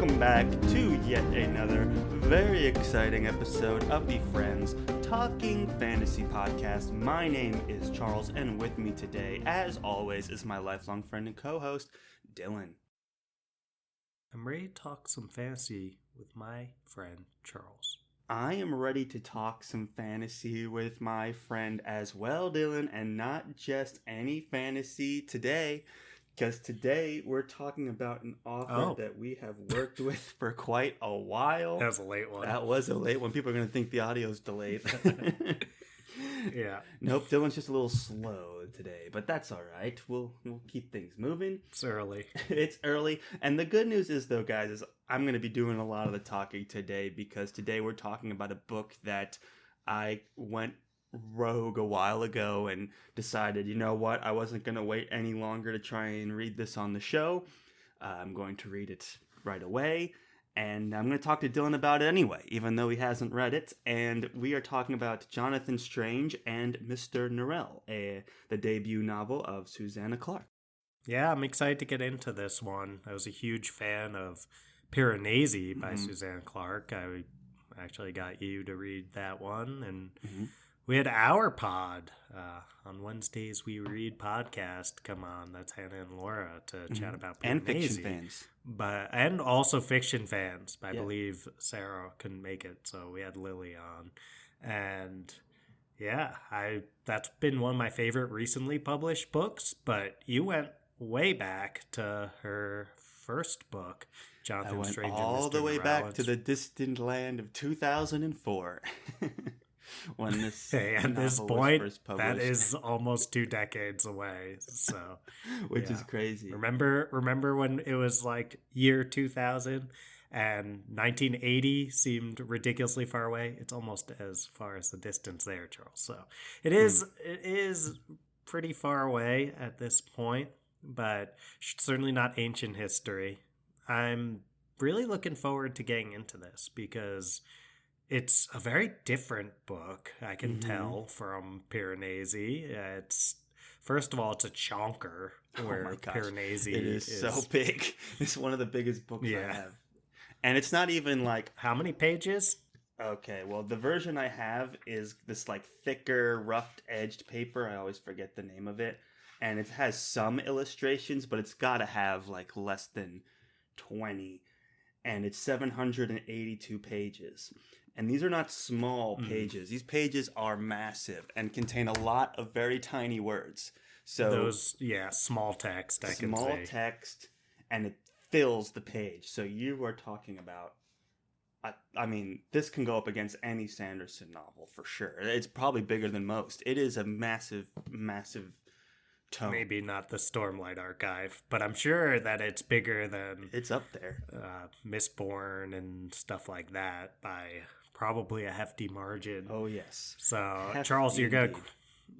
welcome back to yet another very exciting episode of the Friends Talking Fantasy Podcast. My name is Charles, and with me today, as always, is my lifelong friend and co-host, Dylan. I'm ready to talk some fantasy with my friend Charles. I am ready to talk some fantasy with my friend as well, Dylan, and not just any fantasy today, because today we're talking about an author that we have worked with for quite a while. That was a late one. That was a late one. People are going to think the audio's delayed. Yeah. Nope, Dylan's just a little slow today, but that's all right. We'll keep things moving. It's early. It's early. And the good news is, though, guys, is I'm going to be doing a lot of the talking today because today we're talking about a book that I went rogue a while ago and decided, you know what, I wasn't going to wait any longer to try and read this on the show. I'm going to read it right away. And I'm going to talk to Dylan about it anyway, even though he hasn't read it. And we are talking about Jonathan Strange and Mr. Norrell, the debut novel of Susanna Clark. Yeah, I'm excited to get into this one. I was a huge fan of Piranesi by Susanna Clark. I actually got you to read that one. And we had our pod on Wednesdays. We read podcast. Come on, that's Hannah and Laura to chat about Piranesi. And fiction fans. And also fiction fans. I believe Sarah couldn't make it, so we had Lily on. And yeah, that's been one of my favorite recently published books, but you went way back to her first book, Jonathan Strange and Mr. all the way Norrell. back to the distant land of 2004. When this at this novel point, was first published. that is almost 2 decades away. So, Which is crazy. Remember when it was like year 2000 and 1980 seemed ridiculously far away? It's almost as far as the distance there, Charles. So it is pretty far away at this point, but certainly not ancient history. I'm really looking forward to getting into this because it's a very different book, I can tell, from Piranesi. It's first of all, it's a chonker, where Piranesi is so big. It's one of the biggest books I have. And it's not even like... How many pages? Okay, well, the version I have is this like thicker, rough-edged paper. I always forget the name of it. And it has some illustrations, but it's got to have like less than 20. And it's 782 pages. And these are not small pages. These pages are massive and contain a lot of very tiny words. So those, small text, I can say. Small text, and it fills the page. So you are talking about, I mean, this can go up against any Sanderson novel for sure. It's probably bigger than most. It is a massive, massive tome. Maybe not the Stormlight Archive, but I'm sure that it's bigger than... It's up there. Mistborn and stuff like that by... probably a hefty margin. Oh, yes. So, hefty Charles,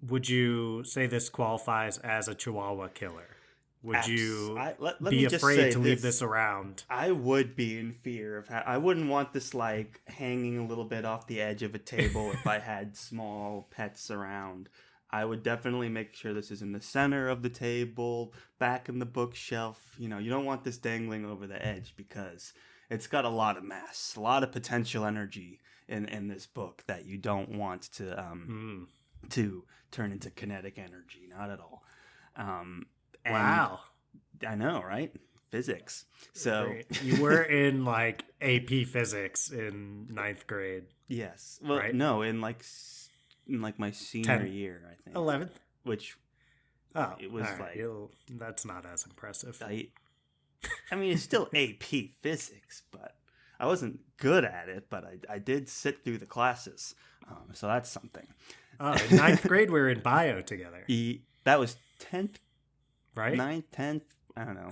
would you say this qualifies as a Chihuahua killer? Would you be afraid to leave this around? I would be in fear of I wouldn't want this like hanging a little bit off the edge of a table if I had small pets around. I would definitely make sure this is in the center of the table, back in the bookshelf. You know, you don't want this dangling over the edge because it's got a lot of mass, a lot of potential energy in this book that you don't want to turn into kinetic energy. Not at all. Wow. I know, right? Physics. So great. You were in like AP physics in 9th grade. Yes. Well, right? No, in like my senior year, I think. 11th? Which it was right. That's not as impressive. I mean, it's still AP physics, but I wasn't good at it, but I did sit through the classes. So that's something. Oh, in 9th grade, we were in bio together. That was 10th, right? 9th, 10th, I don't know.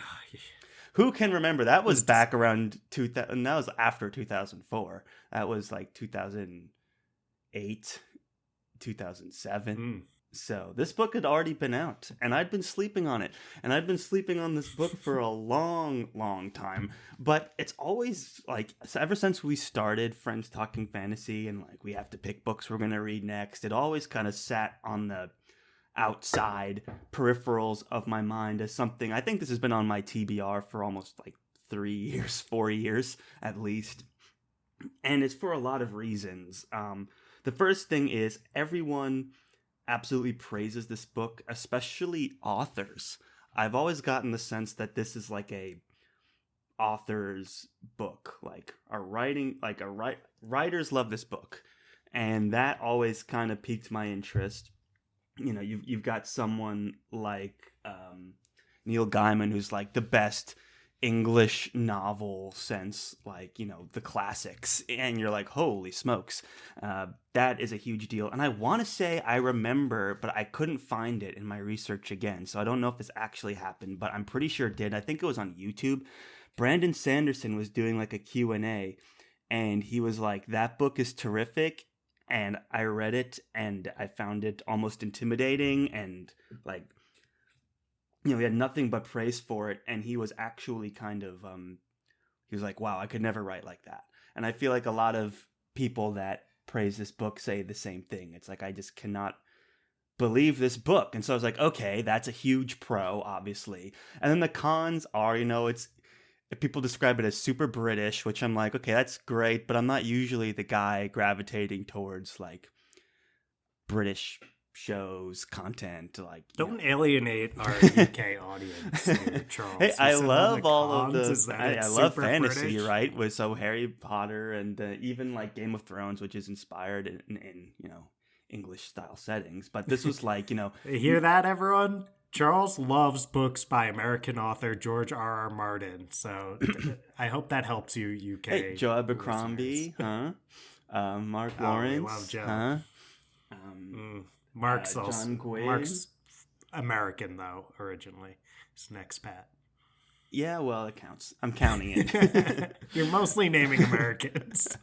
Who can remember? That was back around 2000. That was after 2004. That was like 2008, 2007. So this book had already been out, and I'd been sleeping on it. And I'd been sleeping on this book for a long, long time. But it's always, like, ever since we started Friends Talking Fantasy, and, like, we have to pick books we're going to read next, it always kind of sat on the outside peripherals of my mind as something. I think this has been on my TBR for almost, like, 3 years, 4 years at least. And it's for a lot of reasons. The first thing is everyone absolutely praises this book, especially authors. I've always gotten the sense that this is like a author's book, like a writing, like writers love this book, and that always kind of piqued my interest. You know, you've got someone like Neil Gaiman, who's like the best English novel since, like, you know, the classics, and you're like, holy smokes, that is a huge deal. And I want to say I remember, but I couldn't find it in my research again, so I don't know if this actually happened, but I'm pretty sure it did. I think it was on YouTube. Brandon Sanderson was doing like a Q&A, and he was like, that book is terrific, and I read it and I found it almost intimidating, and like, you know, he had nothing but praise for it, and he was actually kind of he was like, wow, I could never write like that. And I feel like a lot of people that praise this book say the same thing. It's like, I just cannot believe this book. And so I was like, okay, that's a huge pro, obviously. And then the cons are, you know, it's, people describe it as super British, which I'm like, okay, that's great, but I'm not usually the guy gravitating towards like British shows, content, like, don't alienate our UK audience here, Charles. Hey, I love all cons of is the that I it's love super fantasy, British. right? With so Harry Potter and even like Game of Thrones, which is inspired in you know, English style settings, but this was like, you know, You hear that, everyone? Charles loves books by American author George R. R. Martin, so I hope that helps you, UK. hey, Joe listeners. Abercrombie, huh? Mark Oh, we love Lawrence, Joe. huh? Mark's John Gwynne. Mark's American though originally. He's an expat. Yeah, well, it counts. I'm counting it. You're mostly naming Americans.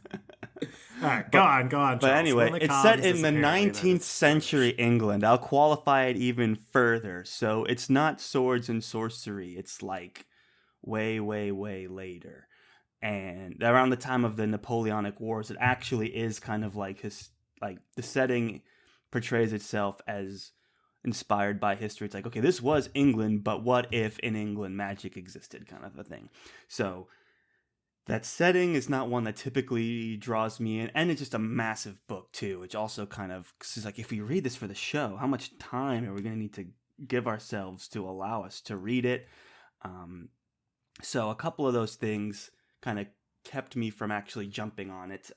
All right, go on, Charles. But anyway, One of the it's set cons in is the apparently that 19th it's century British. England. I'll qualify it even further. So it's not swords and sorcery. It's like way, way, way later. And around the time of the Napoleonic Wars, it actually is kind of like like the setting portrays itself as inspired by history. It's like, okay, this was England, but what if in England magic existed, kind of a thing. So that setting is not one that typically draws me in, and it's just a massive book too, which also kind of is like, if we read this for the show, how much time are we going to need to give ourselves to allow us to read it? So a couple of those things kind of kept me from actually jumping on it.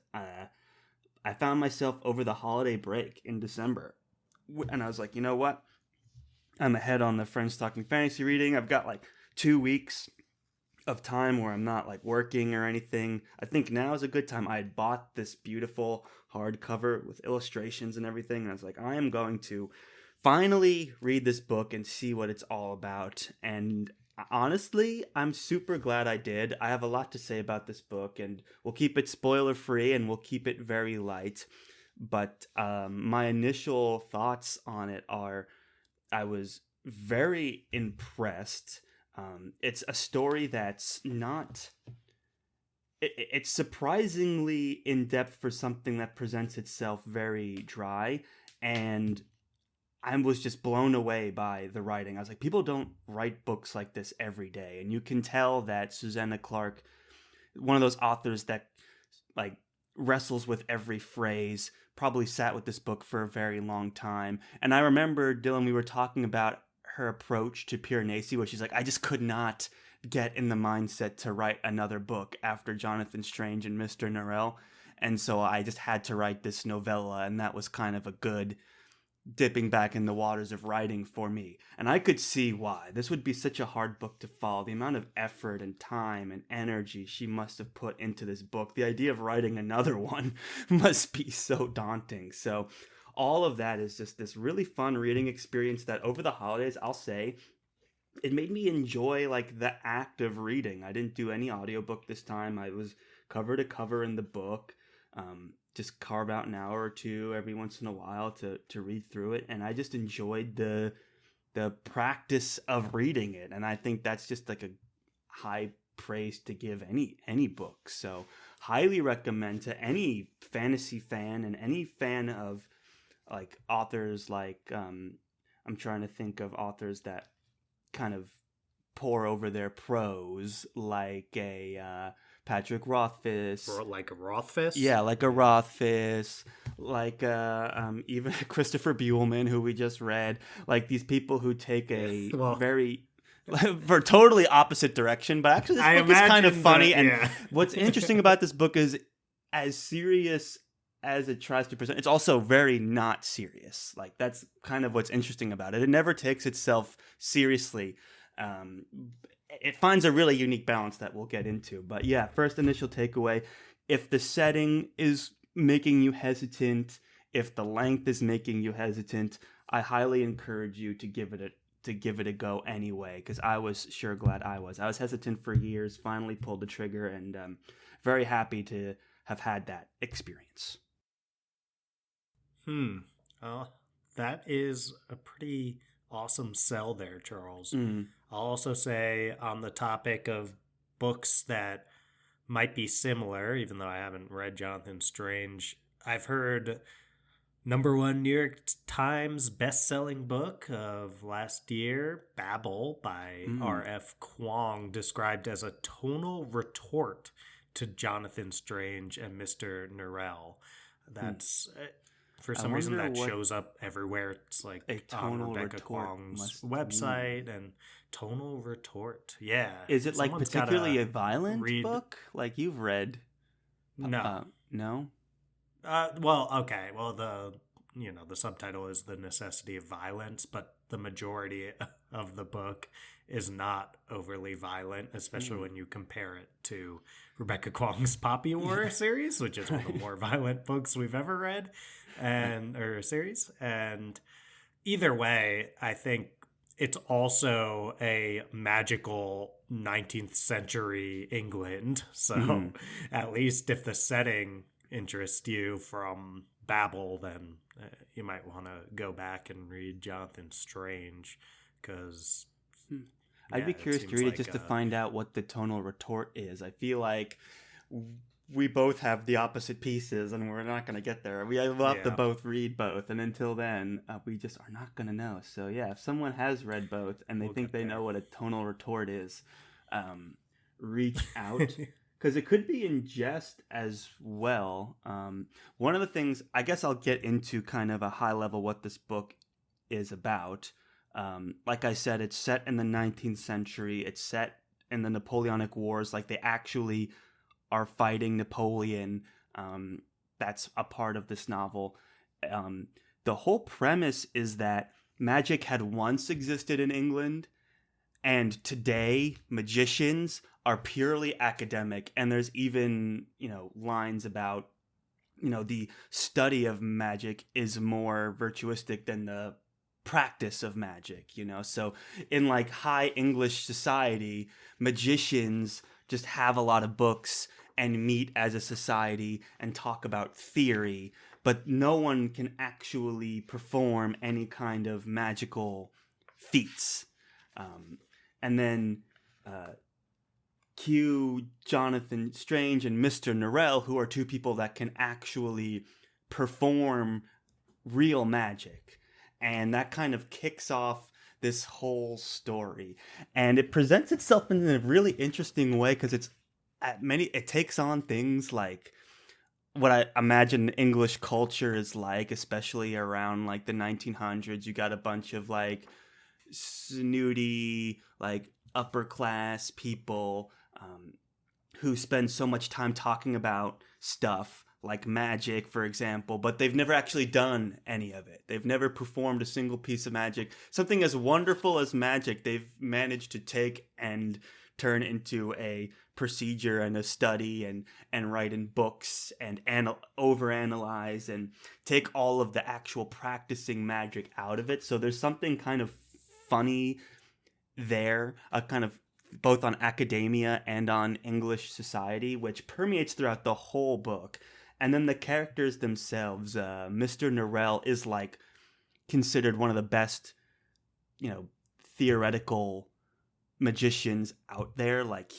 I found myself over the holiday break in December, and I was like, you know what? I'm ahead on the Friends Talking Fantasy reading. I've got like 2 weeks of time where I'm not like working or anything. I think now is a good time. I had bought this beautiful hardcover with illustrations and everything, and I was like, I am going to finally read this book and see what it's all about. And honestly, I'm super glad I did. I have a lot to say about this book, and we'll keep it spoiler free and we'll keep it very light. But my initial thoughts on it are, I was very impressed. It's a story that's not... It's surprisingly in-depth for something that presents itself very dry, and I was just blown away by the writing. I was like, people don't write books like this every day, and you can tell that Susanna Clark, one of those authors that like wrestles with every phrase, probably sat with this book for a very long time. And I remember, Dylan, we were talking about her approach to Piranesi, where she's like, I just could not get in the mindset to write another book after Jonathan Strange and Mr. Norrell. And so I just had to write this novella, and that was kind of a good dipping back in the waters of writing for me. And I could see why. This would be such a hard book to follow. The amount of effort and time and energy she must have put into this book. The idea of writing another one must be so daunting. So all of that is just this really fun reading experience that over the holidays, I'll say, it made me enjoy like the act of reading. I didn't do any audiobook this time. I was cover to cover in the book. Just carve out an hour or two every once in a while to read through it, and I just enjoyed the practice of reading it. And I think that's just like a high praise to give any book. So highly recommend to any fantasy fan and any fan of like authors like I'm trying to think of authors that kind of pour over their prose like a Patrick Rothfuss. Like a Rothfuss? Yeah, like a Rothfuss, like even Christopher Buehlman, who we just read. Like these people who take a very for totally opposite direction. But actually, this book is kind of funny. And what's interesting about this book is, as serious as it tries to present, it's also very not serious. Like that's kind of what's interesting about it. It never takes itself seriously. It finds a really unique balance that we'll get into. But yeah, first initial takeaway: if the setting is making you hesitant, if the length is making you hesitant, I highly encourage you to give it a go anyway, because I was sure glad I was. I was hesitant for years, finally pulled the trigger, and very happy to have had that experience. That is a pretty awesome sell there, Charles. Mm. I'll also say, on the topic of books that might be similar, even though I haven't read Jonathan Strange, I've heard #1 New York Times best-selling book of last year, Babel by R.F. Kuang, described as a tonal retort to Jonathan Strange and Mr. Norrell. That's for some reason that shows up everywhere. It's like on Rebecca Kuang's website and tonal retort. Yeah. Is it like particularly a violent book? Like you've read? No. No? Well, okay. Well, the subtitle is The Necessity of Violence, but the majority of the book is not overly violent, especially when you compare it to Rebecca Kuang's Poppy War series, which is one of the more violent books we've ever read, or series. And either way, I think it's also a magical 19th century England. So at least if the setting interests you from Babel, then you might want to go back and read Jonathan Strange, because I'd be curious to read it just to find out what the tonal retort is. I feel like we both have the opposite pieces, and we're not going to get there. We'll have to both read both, and until then, we just are not going to know. So yeah, if someone has read both and they think they know what a tonal retort is, reach out. Because it could be in jest as well. One of the things, I guess I'll get into kind of a high level what this book is about. Like I said, it's set in the 19th century. It's set in the Napoleonic Wars. Like they actually are fighting Napoleon. That's a part of this novel. The whole premise is that magic had once existed in England, and today magicians are purely academic, and there's even, lines about, the study of magic is more virtuistic than the practice of magic, So in like high English society, magicians just have a lot of books and meet as a society and talk about theory, but no one can actually perform any kind of magical feats. And then cue Jonathan Strange and Mr. Norell, who are two people that can actually perform real magic. And that kind of kicks off this whole story. And it presents itself in a really interesting way, because it takes on things like what I imagine English culture is like, especially around like the 1900s. You got a bunch of like snooty, like upper class people who spend so much time talking about stuff like magic, for example, but they've never actually done any of it. They've never performed a single piece of magic. Something as wonderful as magic, they've managed to take and turn into a procedure and a study and write in books and overanalyze and take all of the actual practicing magic out of it. So there's something kind of funny there, kind of both on academia and on English society, which permeates throughout the whole book. And then the characters themselves, Mr. Norell is like considered one of the best, theoretical magicians out there. Like,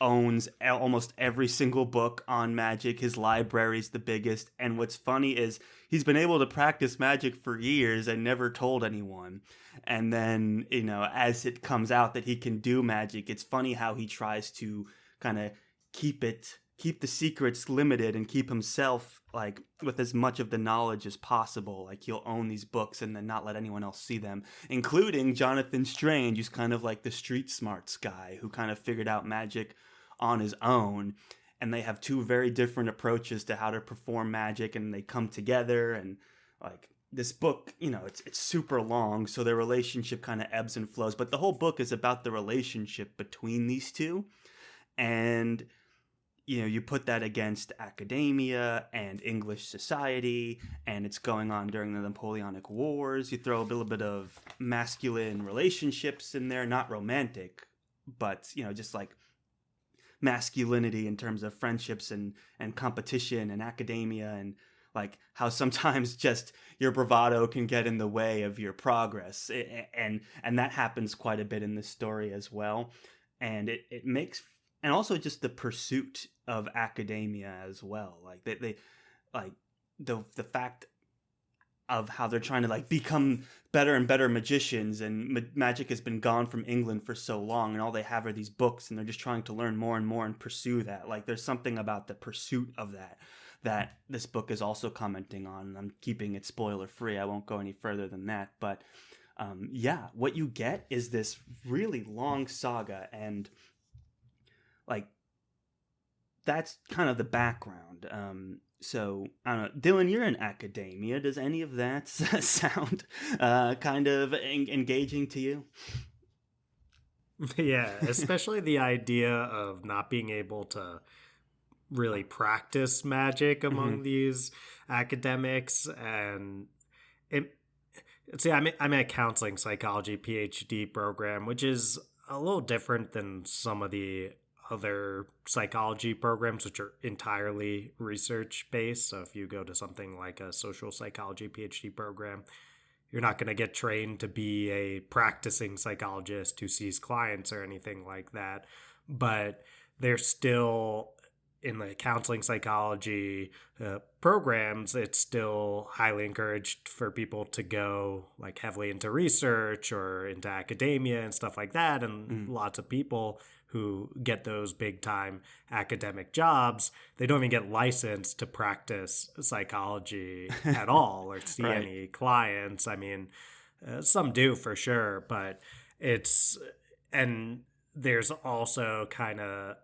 owns almost every single book on magic. His library's the biggest. And what's funny is he's been able to practice magic for years and never told anyone. And then, as it comes out that he can do magic, it's funny how he tries to kind of keep the secrets limited and keep himself like with as much of the knowledge as possible. Like, he'll own these books and then not let anyone else see them, including Jonathan Strange, who's kind of like the street smarts guy who kind of figured out magic on his own. And they have two very different approaches to how to perform magic, and they come together. And like, this book, it's super long, so their relationship kind of ebbs and flows, but the whole book is about the relationship between these two. And you put that against academia and English society, and it's going on during the Napoleonic Wars. You throw a little bit of masculine relationships in there, not romantic, but, just like masculinity in terms of friendships and competition and academia, and like how sometimes just your bravado can get in the way of your progress. And that happens quite a bit in this story as well. And it makes... And also just the pursuit of academia as well. Like they like the fact of how they're trying to like become better and better magicians, and magic has been gone from England for so long, and all they have are these books, and they're just trying to learn more and more and pursue that. Like, there's something about the pursuit of that this book is also commenting on. And I'm keeping it spoiler free. I won't go any further than that. But what you get is this really long saga, and like, that's kind of the background. So, I don't know. Dylan, you're in academia. Does any of that sound kind of engaging to you? Yeah, especially the idea of not being able to really practice magic among these academics. And I'm in a counseling psychology PhD program, which is a little different than some of the other psychology programs, which are entirely research based. So if you go to something like a social psychology PhD program, you're not going to get trained to be a practicing psychologist who sees clients or anything like that. But they're still, in the counseling psychology programs, it's still highly encouraged for people to go like heavily into research or into academia and stuff like that. And lots of people who get those big time academic jobs, they don't even get licensed to practice psychology at all or see Right. any clients. I mean, some do for sure, but and there's also kind of,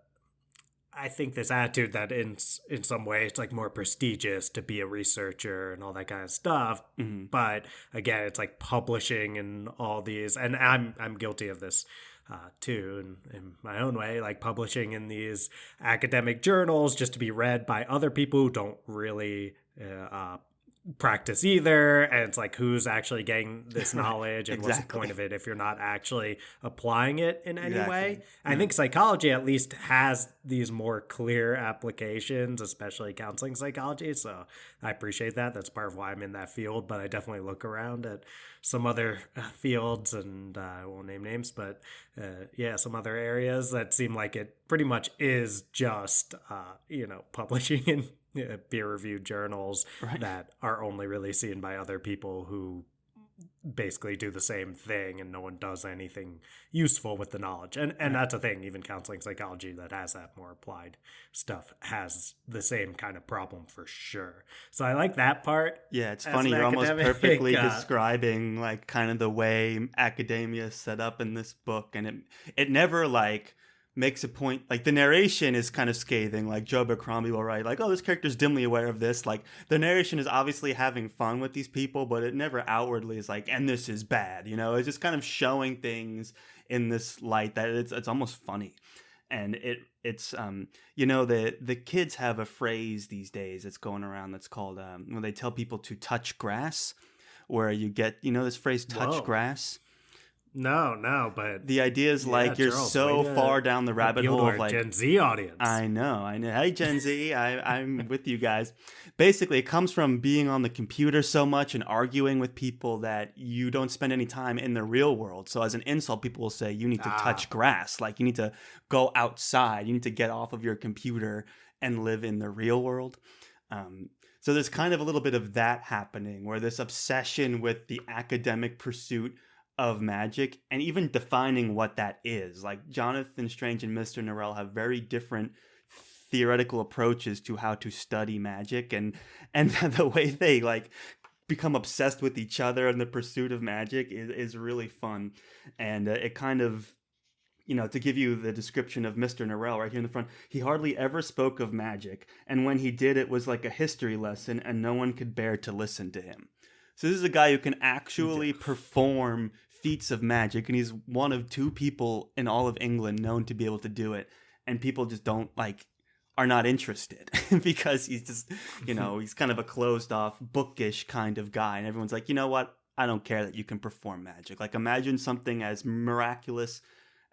I think, this attitude that in some way it's like more prestigious to be a researcher and all that kind of stuff. But again, it's like publishing and all these, and I'm guilty of this too, in my own way, like publishing in these academic journals just to be read by other people who don't really practice either. And it's like, who's actually getting this knowledge, and what's the point of it if you're not actually applying it in any way? I think psychology at least has these more clear applications, especially counseling psychology. So I appreciate that. That's part of why I'm in that field. But I definitely look around at some other fields, and I won't name names, but some other areas that seem like it pretty much is just publishing in peer-reviewed journals that are only really seen by other people who basically do the same thing, and no one does anything useful with the knowledge. And that's a thing. Even counseling psychology that has that more applied stuff has the same kind of problem for sure. So I like that part. Yeah, it's funny. You're almost perfectly describing like kind of the way academia is set up in this book, and it never like makes a point. Like, the narration is kind of scathing. Like, Joe Abercrombie will write like, oh, this character's dimly aware of this. Like, the narration is obviously having fun with these people, but it never outwardly is like, and this is bad. It's just kind of showing things in this light that it's almost funny. And it's the kids have a phrase these days that's going around that's called when they tell people to touch grass, where you get this phrase touch grass. No, but The idea is yeah, like you're Charles, way so to far down the rabbit appeal to hole of our like, Gen Z audience. I know, I know. Hey, Gen Z, I'm with you guys. Basically, it comes from being on the computer so much and arguing with people that you don't spend any time in the real world. So, as an insult, people will say you need to touch Ah, grass. Like, you need to go outside. You need to get off of your computer and live in the real world. Um, so, there's kind of a little bit of that happening where this obsession with the academic pursuit of magic and even defining what that is. Like Jonathan Strange and Mr. Norrell have very different theoretical approaches to how to study magic and the way they like become obsessed with each other and the pursuit of magic is really fun. And it kind of, to give you the description of Mr. Norrell right here in the front, he hardly ever spoke of magic. And when he did, it was like a history lesson and no one could bear to listen to him. So this is a guy who can actually perform feats of magic, and he's one of two people in all of England known to be able to do it. And people just don't are not interested because he's just, he's kind of a closed off, bookish kind of guy. And everyone's like, you know what? I don't care that you can perform magic. Like imagine something as miraculous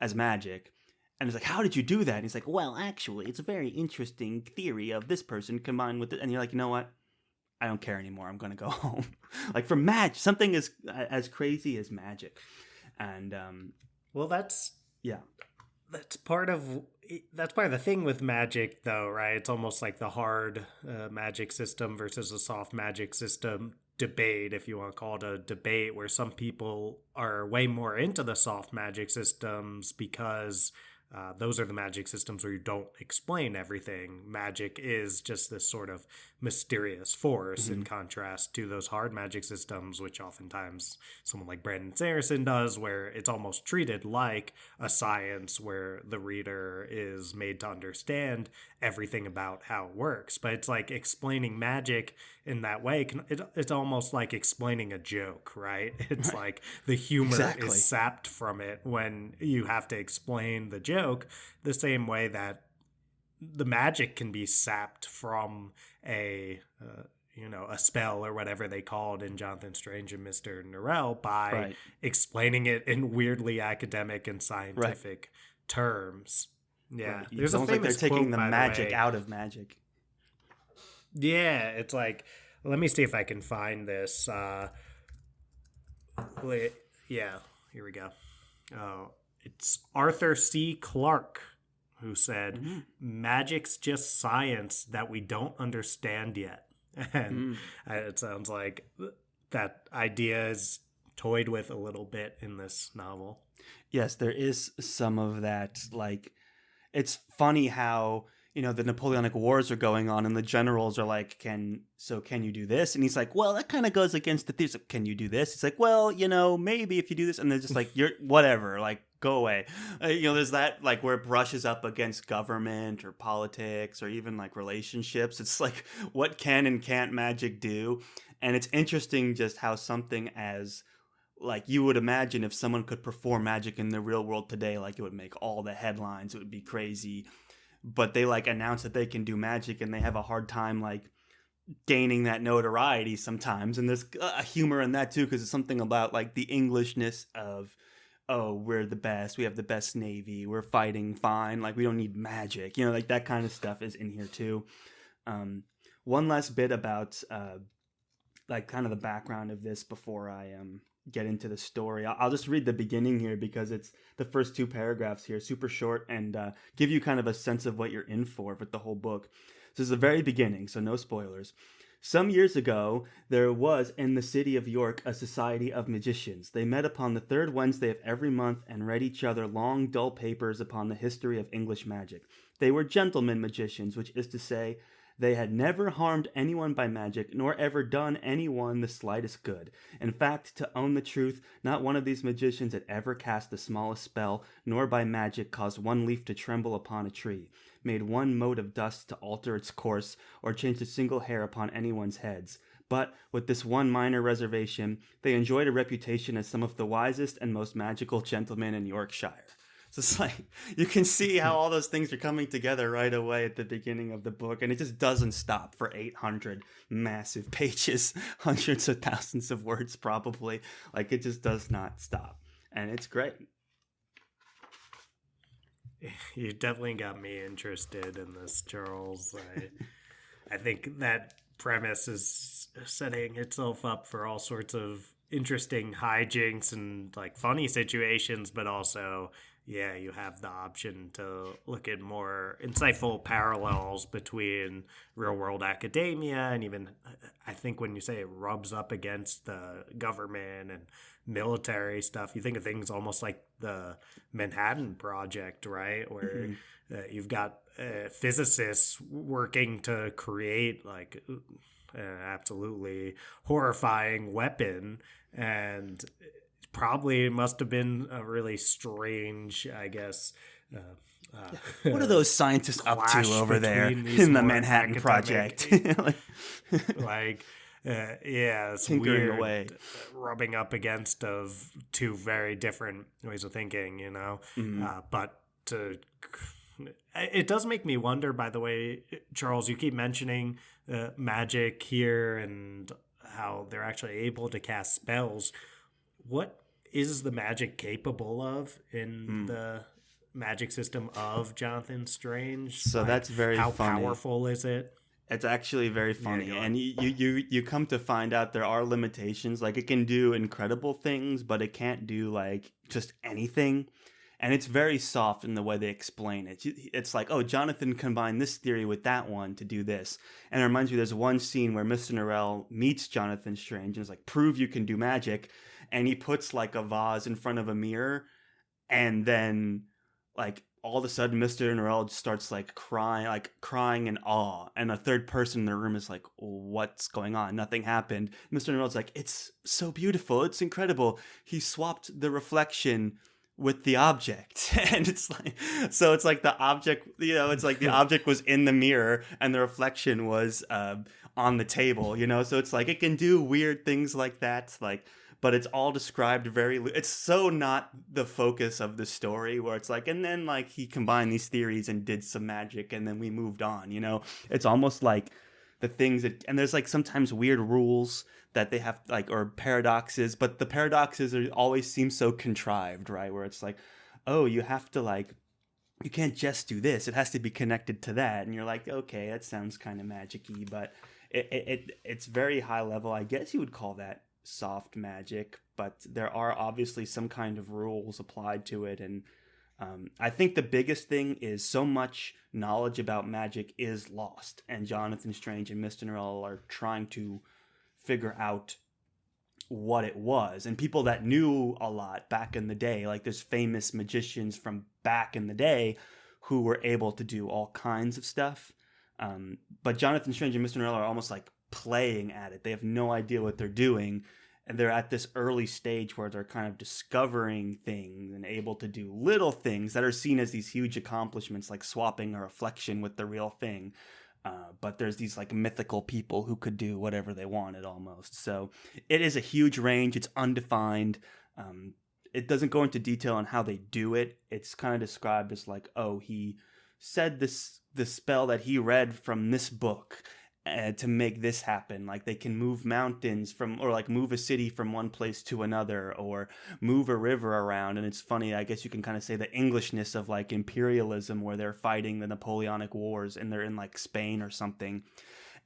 as magic. And it's like, how did you do that? And he's like, well, actually, it's a very interesting theory of this person combined with it. And you're like, you know what? I don't care anymore. I'm going to go home. Like for magic, something as crazy as magic. And well, yeah. that's part of the thing with magic, though, right? It's almost like the hard magic system versus a soft magic system debate, if you want to call it a debate, where some people are way more into the soft magic systems because those are the magic systems where you don't explain everything. Magic is just this sort of mysterious force in contrast to those hard magic systems, which oftentimes someone like Brandon Sanderson does, where it's almost treated like a science where the reader is made to understand everything about how it works. But it's like explaining magic in that way. It's almost like explaining a joke, right? It's like the humor is sapped from it when you have to explain the joke the same way that the magic can be sapped from a spell or whatever they called in Jonathan Strange and Mr. Norrell by explaining it in weirdly academic and scientific terms. Yeah, there's almost like they're taking the magic out of magic. Yeah, it's like, let me see if I can find this. Yeah, here we go. Oh, it's Arthur C. Clarke who said, magic's just science that we don't understand yet. And it sounds like that idea is toyed with a little bit in this novel. Yes, there is some of that. Like, it's funny how, the Napoleonic Wars are going on and the generals are like, can you do this? And he's like, well, that kind of goes against the theory. So, can you do this? He's like, well, maybe if you do this. And they're just like, you're whatever, like, go away. There's that, like, where it brushes up against government or politics or even like relationships. It's like, what can and can't magic do? And it's interesting just how something as, like, you would imagine if someone could perform magic in the real world today, like, it would make all the headlines. It would be crazy. But they like announce that they can do magic and they have a hard time like gaining that notoriety sometimes. And there's a humor in that too, because it's something about like the Englishness of, oh, we're the best, we have the best navy, we're fighting fine, like we don't need magic, like that kind of stuff is in here too. One last bit about like kind of the background of this before I get into the story. I'll just read the beginning here because it's the first two paragraphs here, super short, and give you kind of a sense of what you're in for with the whole book. This is the very beginning, so no spoilers. Some years ago, there was in the city of York a society of magicians. They met upon the third Wednesday of every month and read each other long, dull papers upon the history of English magic. They were gentlemen magicians, which is to say, they had never harmed anyone by magic, nor ever done anyone the slightest good. In fact, to own the truth, not one of these magicians had ever cast the smallest spell, nor by magic caused one leaf to tremble upon a tree, made one mote of dust to alter its course, or changed a single hair upon anyone's heads. But, with this one minor reservation, they enjoyed a reputation as some of the wisest and most magical gentlemen in Yorkshire. So it's like, you can see how all those things are coming together right away at the beginning of the book, and it just doesn't stop for 800 massive pages, hundreds of thousands of words probably. Like, it just does not stop. and it's great. You definitely got me interested in this, Charles. I think that premise is setting itself up for all sorts of interesting hijinks and like funny situations, but also, yeah, you have the option to look at more insightful parallels between real world academia and even, I think when you say it rubs up against the government and military stuff, you think of things almost like the Manhattan Project, right? Where you've got physicists working to create like an absolutely horrifying weapon, and probably must have been a really strange, I guess, What are those scientists up to clash over there between these in the more Manhattan academic, Project? Like, like yeah, it's tinkering weird away. rubbing up against of two very different ways of thinking, you know. Mhm. But to it does make me wonder, by the way, Charles, you keep mentioning magic here and how they're actually able to cast spells. What is the magic capable of in Mm. the magic system of Jonathan Strange? So Like, that's very how funny. powerful is it? It's actually very Yeah, funny, go and on. you come to find out there are limitations. Like it can do incredible things, but it can't do like just anything. And it's very soft in the way they explain it. It's like, oh, Jonathan combined this theory with that one to do this. And it reminds me, there's one scene where Mr. Norrell meets Jonathan Strange and is like, prove you can do magic. And he puts like a vase in front of a mirror, and then like all of a sudden Mr. Norrell just starts like crying in awe, and a third person in the room is like, what's going on? Nothing happened. Mr. Norrell's like, it's so beautiful, it's incredible, he swapped the reflection with the object. And it's like, so it's like the object, it's like the object was in the mirror and the reflection was on the table, so it's like it can do weird things like that, like, but it's all described very it's so not the focus of the story, where it's like, and then like he combined these theories and did some magic and then we moved on. It's almost like the things that, and there's like sometimes weird rules that they have, like, or paradoxes, but the paradoxes always seem so contrived, right? Where it's like, oh, you have to like, you can't just do this, it has to be connected to that, and you're like, okay, that sounds kind of magic-y, but it's very high level. I guess you would call that soft magic, but there are obviously some kind of rules applied to it. And I think the biggest thing is so much knowledge about magic is lost, and Jonathan Strange and Mr. Norrell are trying to figure out what it was. And people that knew a lot back in the day, like there's famous magicians from back in the day who were able to do all kinds of stuff. But Jonathan Strange and Mr. Norrell are almost like playing at it. They have no idea what they're doing, and they're at this early stage where they're kind of discovering things and able to do little things that are seen as these huge accomplishments, like swapping a reflection with the real thing. But there's these like mythical people who could do whatever they wanted almost. So it is a huge range. It's undefined. It doesn't go into detail on how they do it. It's kind of described as like, oh, he said the spell that he read from this book to make this happen. Like they can move mountains or like move a city from one place to another, or move a river around. And it's funny, I guess you can kind of say the Englishness of like imperialism, where they're fighting the Napoleonic Wars and they're in like Spain or something,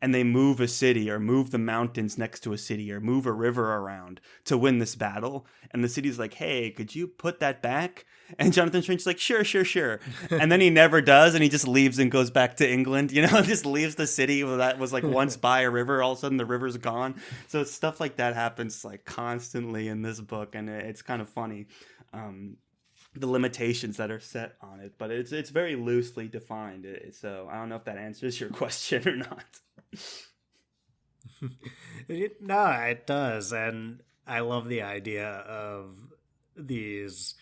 and they move a city or move the mountains next to a city or move a river around to win this battle. And the city's like, hey, could you put that back? And Jonathan Strange's like, sure, sure, sure. And then he never does, and he just leaves and goes back to England, just leaves the city that was like once by a river. All of a sudden the river's gone. So stuff like that happens like constantly in this book, and it's kind of funny. The limitations that are set on it, but it's very loosely defined. So I don't know if that answers your question or not. No, it does. And I love the idea of these,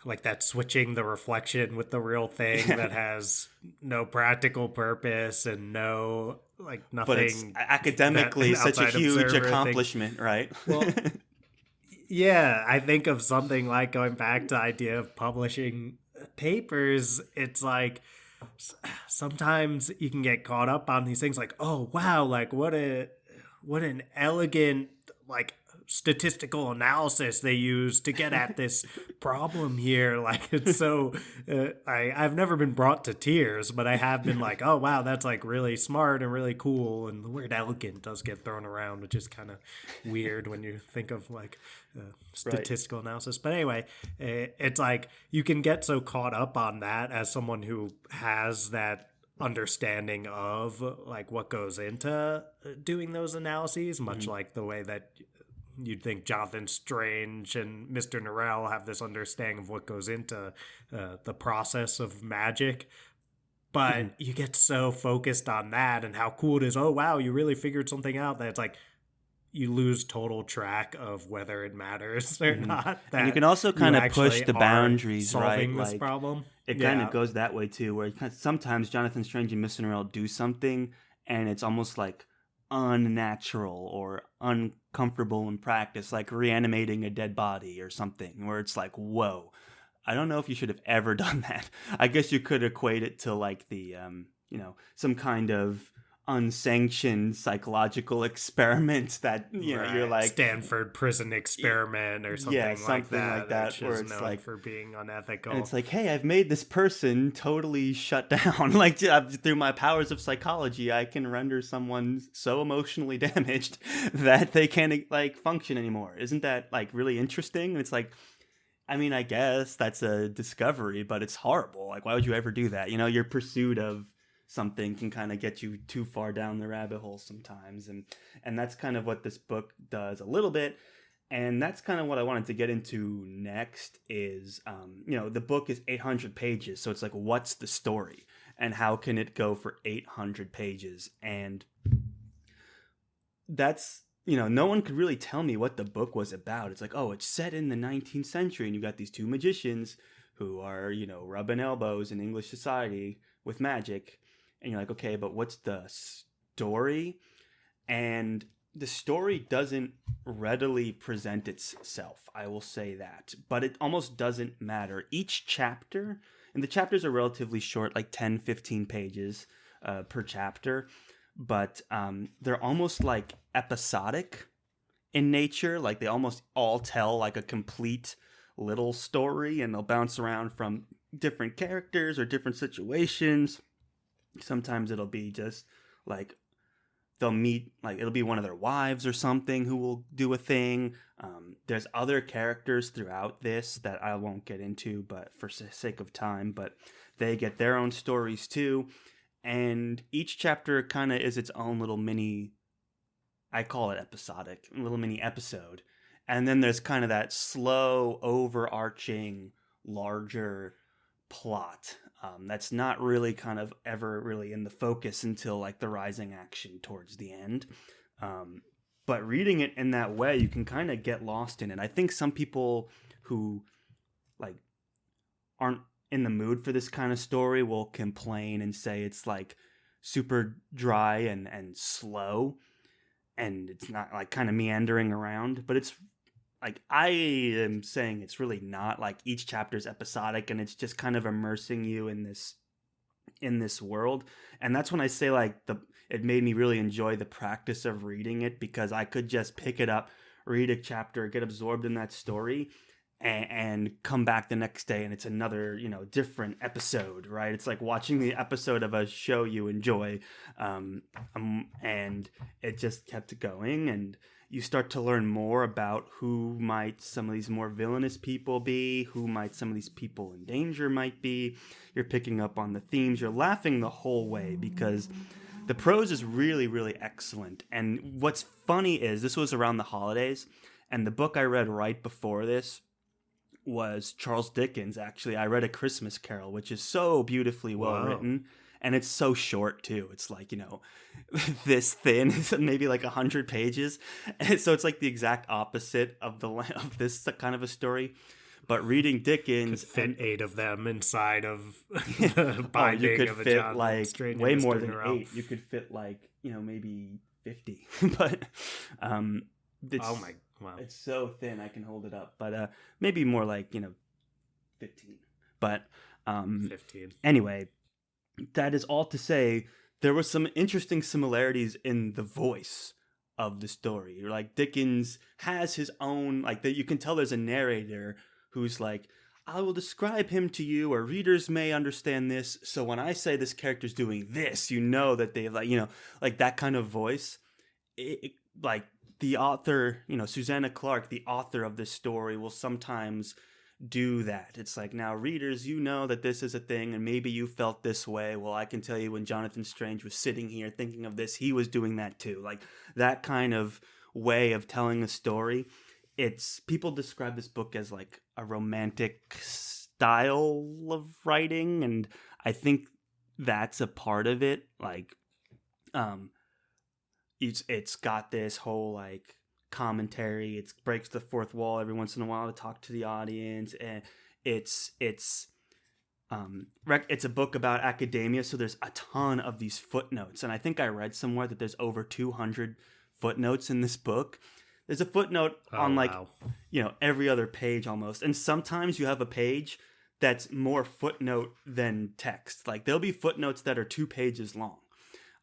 like that switching the reflection with the real thing that has no practical purpose and no, like, But it's nothing that academically an such a outside huge observer thinks. accomplishment, right? Well, yeah, I think of something like, going back to the idea of publishing papers. It's like sometimes you can get caught up on these things like, oh wow, like what an elegant, like statistical analysis they use to get at this problem here. Like, it's so, I've never been brought to tears, but I have been like, oh, wow, that's like really smart and really cool. And the word elegant does get thrown around, which is kind of weird when you think of like Right. statistical analysis. But anyway, it's like you can get so caught up on that as someone who has that understanding of like what goes into doing those analyses, much Mhm. like the way that you'd think Jonathan Strange and Mr. Norrell have this understanding of what goes into the process of magic. Mhm. But you get so focused on that and how cool it is. Oh, wow, you really figured something out, that it's like you lose total track of whether it matters or Mhm. not And you that can also you kind of push actually the are boundaries, right? solving this Like problem. it kind of Yeah. goes that way too, where sometimes Jonathan Strange and Mr. Norrell do something, and it's almost like unnatural or uncomfortable in practice, like reanimating a dead body or something, where it's like, whoa, I don't know if you should have ever done that. I guess you could equate it to like the, some kind of unsanctioned psychological experiment that, you're Right. like, Stanford prison experiment or yeah, something like something like that, that, which where is it's known like, for being and it's unethical. like, hey, I've made this person totally shut down. Like through my powers of psychology, I can render someone so emotionally damaged that they can't like function anymore. Isn't that like really interesting? And it's like, I mean, I guess that's a discovery, but it's horrible. Like, why would you ever do that? Your pursuit of something can kind of get you too far down the rabbit hole sometimes, and that's kind of what this book does a little bit. And that's kind of what I wanted to get into next is, the book is 800 pages. So it's like, what's the story? And how can it go for 800 pages? And that's, no one could really tell me what the book was about. It's like, oh, it's set in the 19th century, and you got these two magicians who are, rubbing elbows in English society with magic. And you're like, okay, but what's the story? And the story doesn't readily present itself, I will say that, but it almost doesn't matter. Each chapter, and the chapters are relatively short, like 10, 15 pages per chapter, but they're almost like episodic in nature. Like they almost all tell like a complete little story, and they'll bounce around from different characters or different situations. Sometimes it'll be just like they'll meet, like it'll be one of their wives or something who will do a thing. There's other characters throughout this that I won't get into, but for sake of time, but they get their own stories too. And each chapter kind of is its own little mini, I call it episodic, little mini episode. And then there's kind of that slow, overarching, larger plot that's not really kind of ever really in the focus until like the rising action towards the end. But reading it in that way, you can kind of get lost in it. I think some people who like aren't in the mood for this kind of story will complain and say it's like super dry and slow, and it's not like kind of meandering around, but it's like I am saying it's really not. Like each chapter is episodic, and it's just kind of immersing you in this world. And that's when I say like it made me really enjoy the practice of reading it, because I could just pick it up, read a chapter, get absorbed in that story, and come back the next day, and it's another different episode, right? It's like watching the episode of a show you enjoy, and it just kept going, and you start to learn more about who might some of these more villainous people be, who might some of these people in danger might be. You're picking up on the themes, you're laughing the whole way, because the prose is really, really excellent. And what's funny is this was around the holidays, and the book I read right before this was Charles Dickens. Actually, I read A Christmas Carol, which is so beautifully well Whoa. written, and it's so short too. It's like this thin, maybe like 100 pages, and so it's like the exact opposite of of this kind of a story. But reading Could Dickens fit and 8 of them inside of the oh, you binding could of a fit Jonathan like Strange and way more Mr. than Norrell. 8. You could fit like maybe 50, but um, Oh it's my, wow. it's so thin I can hold it up, but maybe more like 15. But 15. anyway, that is all to say there were some interesting similarities in the voice of the story. Like Dickens has his own, like that you can tell there's a narrator who's like, I will describe him to you, or readers may understand this. So when I say this character's doing this, you know that they like, like that kind of voice. Like the author, Susanna Clark, the author of this story, will sometimes do that. It's like, now readers, you know that this is a thing, and maybe you felt this way. Well, I can tell you when Jonathan Strange was sitting here thinking of this, he was doing that too. Like that kind of way of telling a story. It's people describe this book as like a romantic style of writing, and I think that's a part of it. Like, it's got this whole like commentary. It breaks the fourth wall every once in a while to talk to the audience, and it's a book about academia, so there's a ton of these footnotes, and I think I read somewhere that there's over 200 footnotes in this book. There's a footnote on like, wow. Every other page almost. And sometimes you have a page that's more footnote than text. Like there'll be footnotes that are 2 pages long.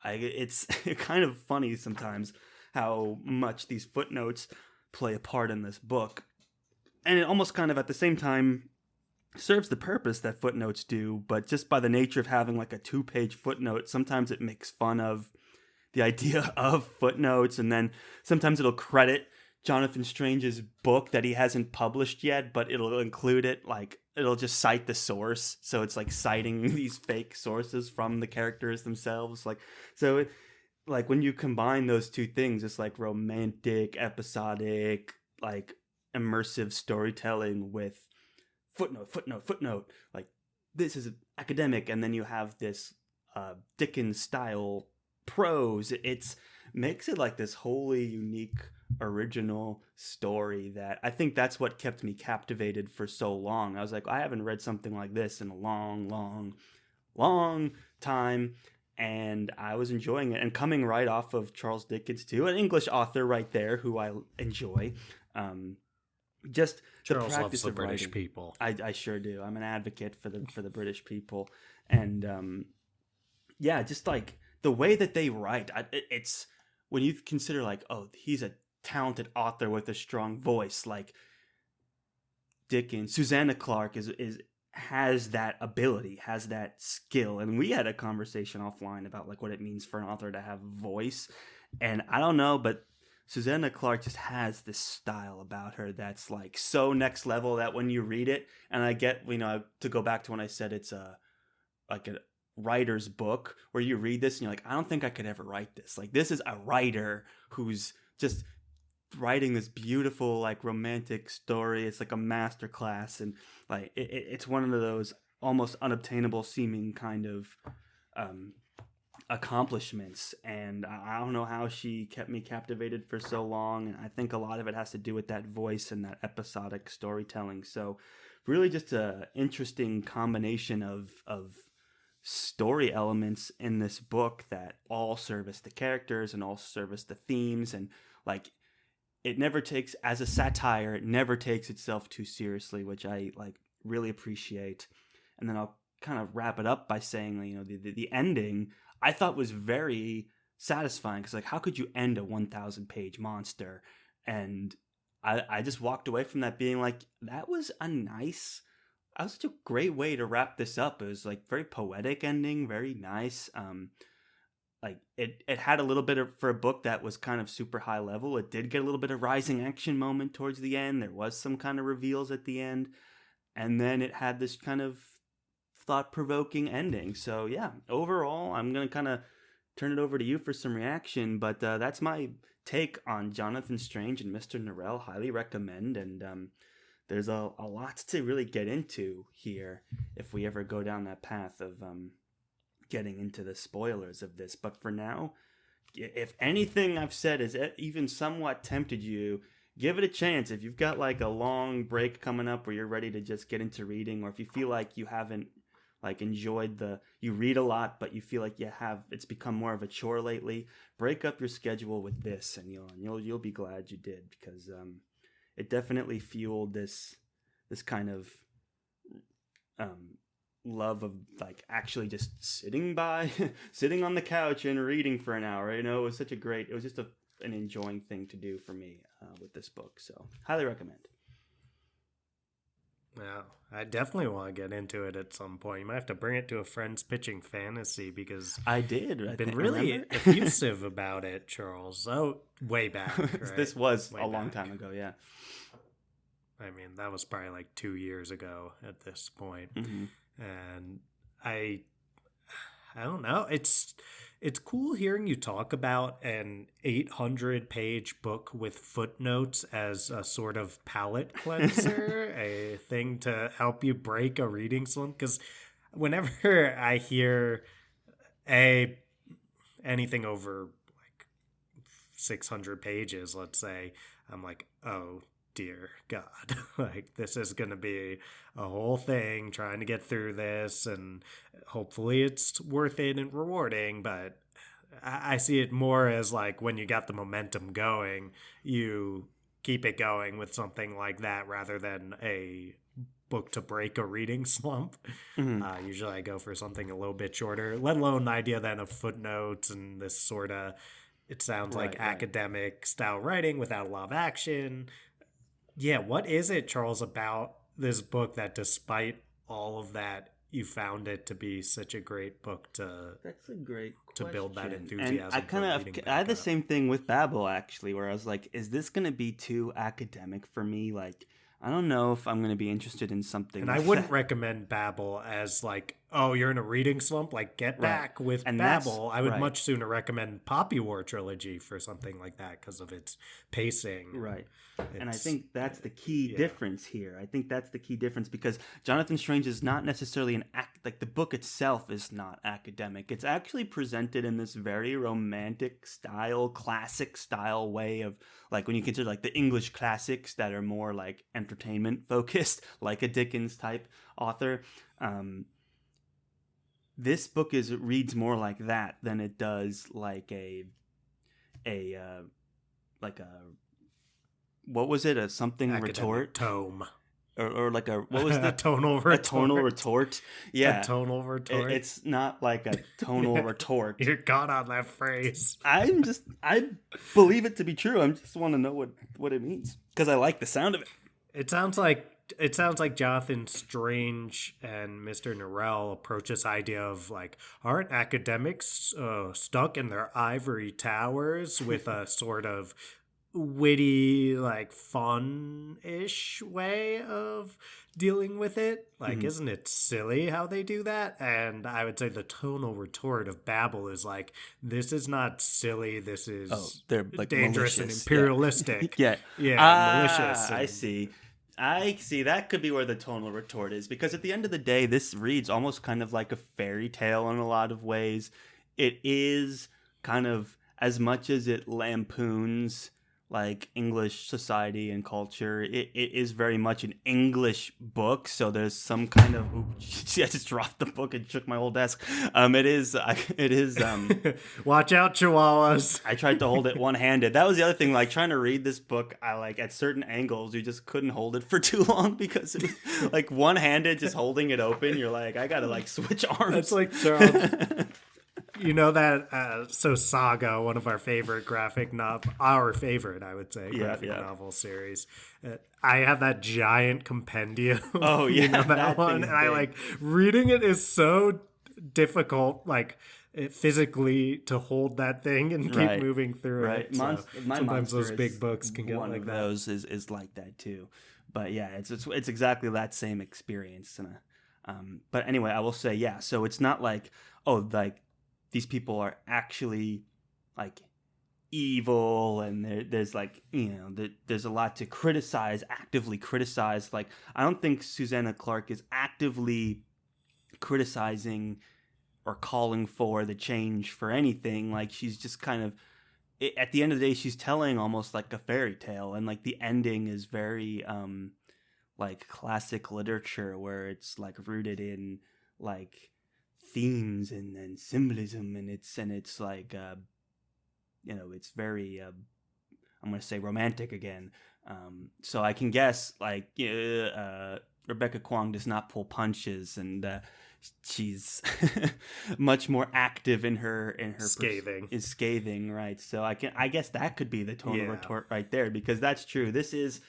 It's kind of funny sometimes how much these footnotes play a part in this book. And it almost kind of at the same time serves the purpose that footnotes do, but just by the nature of having like a 2-page footnote, sometimes it makes fun of the idea of footnotes, and then sometimes it'll credit Jonathan Strange's book that he hasn't published yet, but it'll include it, like it'll just cite the source, so it's like citing these fake sources from the characters themselves. Like, so it, like when you combine those two things, it's like romantic, episodic, like immersive storytelling with footnote, like this is academic, and then you have this Dickens style prose. It's makes it like this wholly unique original story that I think that's what kept me captivated for so long. I was like, I haven't read something like this in a long time, and I was enjoying it, and coming right off of Charles Dickens too, an English author right there who I enjoy. Just Charles the practice loves the of British writing. people. I sure do. I'm an advocate for the British people, and yeah, just like the way that they write. It's when you consider like, oh, he's a talented author with a strong voice, like Dickens. Susanna Clark is has that ability, has that skill, and we had a conversation offline about like what it means for an author to have voice, and I don't know, but Susanna Clark just has this style about her that's like so next level that when you read it, and I get, to go back to when I said it's a writer's book, where you read this and you're like, I don't think I could ever write this. Like this is a writer who's just writing this beautiful like romantic story. It's like a masterclass, and like it's one of those almost unobtainable seeming kind of accomplishments, and I don't know how she kept me captivated for so long, and I think a lot of it has to do with that voice and that episodic storytelling. So really just a interesting combination of story elements in this book that all service the characters and all service the themes, and like it never takes, as a satire, it never takes itself too seriously, which I like really appreciate. And then I'll kind of wrap it up by saying, the ending I thought was very satisfying, because like, how could you end a 1,000 page monster? And I just walked away from that being like, that was such a great way to wrap this up. It was like very poetic ending, very nice. Like it had a little bit of, for a book that was kind of super high level, it did get a little bit of rising action moment towards the end. There was some kind of reveals at the end, and then it had this kind of thought-provoking ending. So yeah, overall, I'm gonna kind of turn it over to you for some reaction, but that's my take on Jonathan Strange and Mr. Norrell. Highly recommend, and there's a lot to really get into here if we ever go down that path of getting into the spoilers of this. But for now, if anything I've said is even somewhat tempted you, give it a chance. If you've got like a long break coming up where you're ready to just get into reading, or if you feel like you haven't like enjoyed you read a lot but you feel like it's become more of a chore lately, break up your schedule with this, and you'll be glad you did, because it definitely fueled this kind of love of like actually just sitting on the couch and reading for an hour. It was just an enjoying thing to do for me with this book. So highly recommend. Yeah, I definitely want to get into it at some point. You might have to bring it to a friend's pitching fantasy because I did. you've I been think, really remember? effusive about it, Charles. Oh, way back, right? This was Way a long back. time ago. Yeah. I mean, that was probably like 2 years ago at this point. Mm-hmm. And I don't know. It's cool hearing you talk about an 800-page book with footnotes as a sort of palate cleanser, a thing to help you break a reading slump. Because whenever I hear a anything over like 600 pages, let's say, I'm like, oh dear God, like this is going to be a whole thing trying to get through this, and hopefully it's worth it and rewarding. But I see it more as like when you got the momentum going, you keep it going with something like that rather than a book to break a reading slump. Mm-hmm. Usually I go for something a little bit shorter, let alone the idea then of footnotes and this sort of, it sounds like Right. academic style writing without a lot of action. Yeah, what is it, Charles, about this book that despite all of that, you found it to be such a great book That's a great to build that question. enthusiasm And I for kind of reading I had back the up? same thing with Babel actually, where I was like, is this gonna be too academic for me? Like, I don't know if I'm gonna be interested in something And I like wouldn't that. recommend Babel as like, oh, you're in a reading slump, like get Right. back with And that's Babel. I would right. much sooner recommend Poppy War Trilogy for something like that because of its pacing. Right. And I It's think that's the key yeah. difference here. I think that's the key difference because Jonathan Strange is not necessarily like the book itself is not academic. It's actually presented in this very romantic style, classic style way of like when you consider like the English classics that are more like entertainment focused, like a Dickens type author. This book reads more like that than it does like a like a what was it, a something Academic retort tome. or like a what was A the tonal a retort. tonal retort? A Yeah, tonal retort. it's not like a tonal retort. You're caught on that phrase. I believe it to be true. I just want to know what it means because I like the sound of it. It sounds like Jonathan Strange and Mr. Norrell approach this idea of like, aren't academics stuck in their ivory towers with a sort of witty, like fun-ish way of dealing with it? Like, Mhm. isn't it silly how they do that? And I would say the tonal retort of Babel is like, this is not silly. This Oh, is they're like dangerous and malicious. Yeah, imperialistic. yeah. Yeah, malicious I and see. I see. That could be where the tonal retort is because at the end of the day, this reads almost kind of like a fairy tale in a lot of ways. It is kind of as much as it lampoons like English society and culture. It is very much an English book, so there's some kind of. Ooh, I just dropped the book and shook my whole desk. It is. It is. watch out, chihuahuas. I tried to hold it one-handed. That was the other thing. Like trying to read this book, I like at certain angles, you just couldn't hold it for too long because it was like one-handed, just holding it open. You're like, I gotta like switch arms. That's like Charles. You know that so Saga, one of our favorite our favorite, I would say, graphic yeah. novel series. I have that giant compendium. Oh yeah, you know that one, thing's and I big. like reading it is so difficult, like physically to hold that thing and keep Right, moving through right. it. So My sometimes monster those is big books can get one like of that. those is like that too. But yeah, it's exactly that same experience. And but anyway, I will say yeah. So it's not like oh like these people are actually like evil and there's like there's a lot to actively criticize. Like I don't think Susanna Clark is actively criticizing or calling for the change for anything. Like she's just kind of at the end of the day she's telling almost like a fairy tale, and like the ending is very like classic literature where it's like rooted in like themes and symbolism, and it's like it's very I'm gonna say romantic again. So I can guess like Rebecca Kwong does not pull punches, and she's much more active in her Scathing. is scathing, right? So I guess that could be the tonal retort right there, because that's true. This is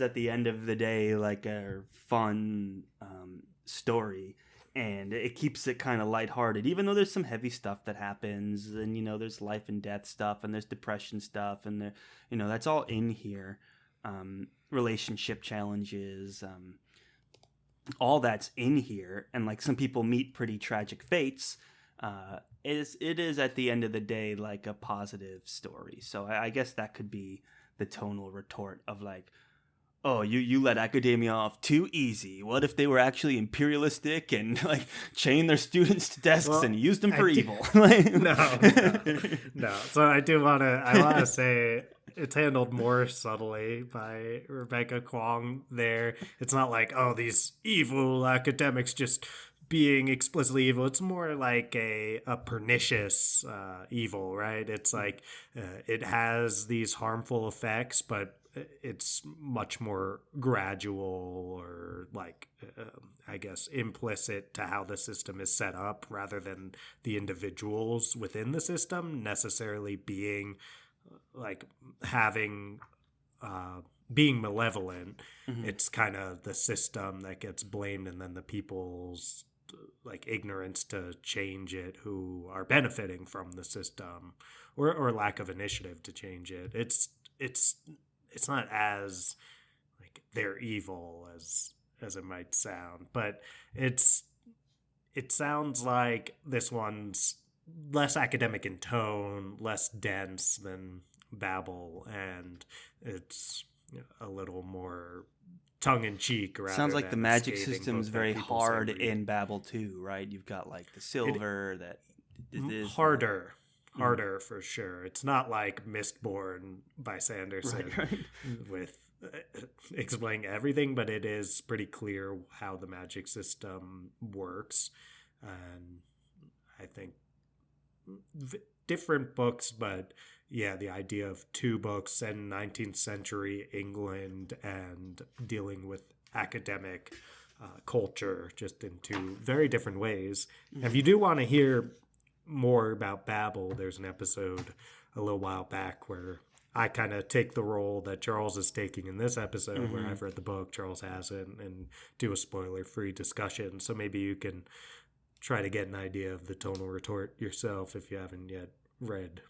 at the end of the day like a fun story, and it keeps it kind of lighthearted, even though there's some heavy stuff that happens, and there's life and death stuff, and there's depression stuff, and that's all in here. Relationship challenges, all that's in here, and like some people meet pretty tragic fates. It is at the end of the day like a positive story. So I guess that could be the tonal retort of like, oh, you let academia off too easy. What if they were actually imperialistic and like chained their students to desks and used them for evil? No. So I want to say it's handled more subtly by Rebecca Kwong there. It's not like, oh, these evil academics just being explicitly evil. It's more like a pernicious evil, right? It's like it has these harmful effects, but it's much more gradual, or like I guess implicit to how the system is set up, rather than the individuals within the system necessarily being like having being malevolent. Mm-hmm. It's kind of the system that gets blamed, and then the people's like ignorance to change it who are benefiting from the system, or lack of initiative to change it. It's not as like they're evil as it might sound, but it sounds like this one's less academic in tone, less dense than Babel, and it's a little more tongue-in-cheek. Sounds like the magic system is very hard in Babel too, right? You've got like the silver that is harder. Harder for sure. It's not like Mistborn by Sanderson, right. with explaining everything, but it is pretty clear how the magic system works. And I think different books, but yeah, the idea of two books set in 19th century England and dealing with academic culture just in two very different ways. Mm-hmm. If you do want to hear more about Babel, there's an episode a little while back where I kind of take the role that Charles is taking in this episode, mm-hmm. where I've read the book, Charles hasn't, and do a spoiler-free discussion. So maybe you can try to get an idea of the tonal retort yourself if you haven't yet read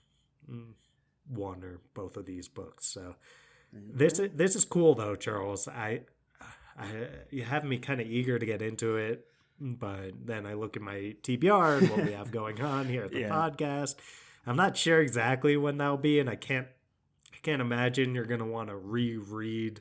one or both of these books. So this is cool though, Charles. You have me kind of eager to get into it. But then I look at my TBR and what we have going on here at the podcast. I'm not sure exactly when that'll be, and I can't imagine you're gonna want to reread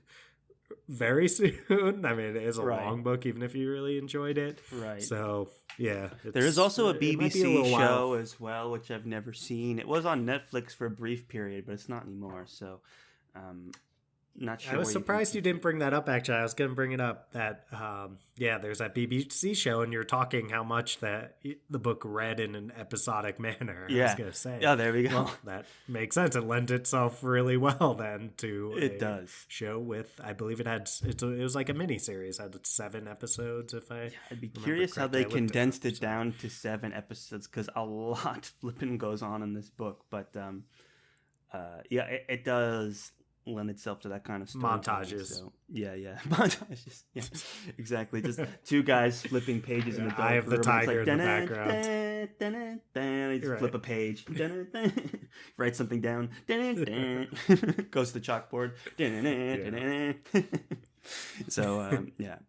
very soon. I mean, it is a long book, even if you really enjoyed it. Right. So yeah, there is also a BBC show as well, which I've never seen. It was on Netflix for a brief period, but it's not anymore. So. Not sure. I was surprised you didn't bring that up, actually. I was going to bring it up that, there's that BBC show, and you're talking how much that the book read in an episodic manner. Yeah. I was going to say. Yeah, there we go. Well, that makes sense. It lends itself really well then to does. Show with, I believe it was like a mini series. It had 7 episods, if I I'd be curious how they condensed it down to 7 episodes, because a lot flipping goes on in this book. But it does lend itself to that kind of story. Montages. So, montages. Yeah, exactly. Just two guys flipping pages in the dark. Eye of the Tiger in the background. They just flip a page. Write something down. Goes to the chalkboard. So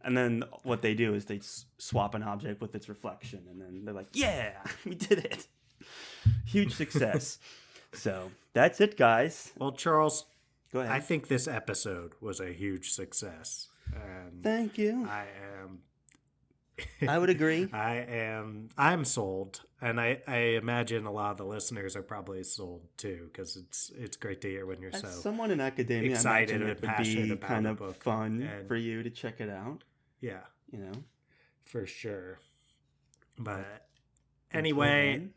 and then what they do is they swap an object with its reflection, and then they're like, "Yeah, we did it! Huge success." So that's it, guys. Well, Charles, go ahead. I think this episode was a huge success. And thank you. I would agree. I'm sold, and I imagine a lot of the listeners are probably sold too, because it's great to hear when you're so someone in academia excited and passionate about kind of book fun for you to check it out. Yeah, for sure. But That's anyway,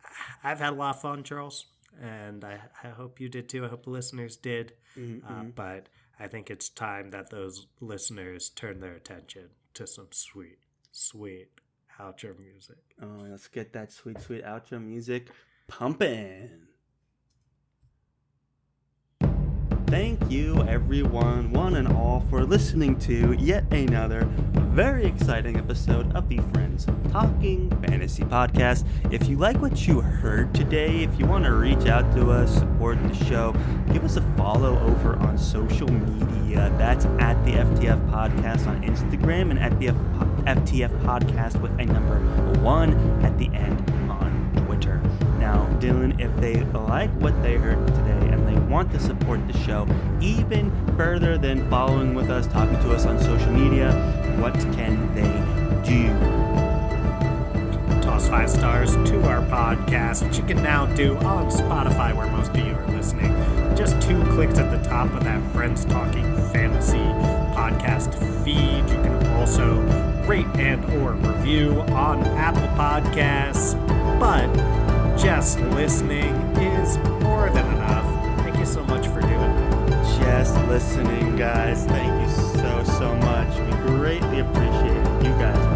I've had a lot of fun, Charles, and I hope you did too. I hope the listeners did. Mm-hmm. But I think it's time that those listeners turn their attention to some sweet outro music. Oh, let's get that sweet, sweet outro music pumping. Thank you, everyone, one and all, for listening to yet another very exciting episode of the Friends Talking Fantasy Podcast. If you like what you heard today, if you want to reach out to us, support the show, give us a follow over on social media. That's at the FTF Podcast on Instagram and at the FTF Podcast with a number 1 at the end on Twitter. Now, Dylan, if they like what they heard today and they want to support the show even further than following with us, talking to us on social media, what can they do? Toss 5 stars to our podcast, which you can now do on Spotify, where most of you are listening. Just 2 clicks at the top of that Friends Talking Fantasy podcast feed. You can also rate and or review on Apple Podcasts, but just listening is more than enough. Thank you so much for doing that. Just listening, guys. Thank you so much. We greatly appreciate it. You guys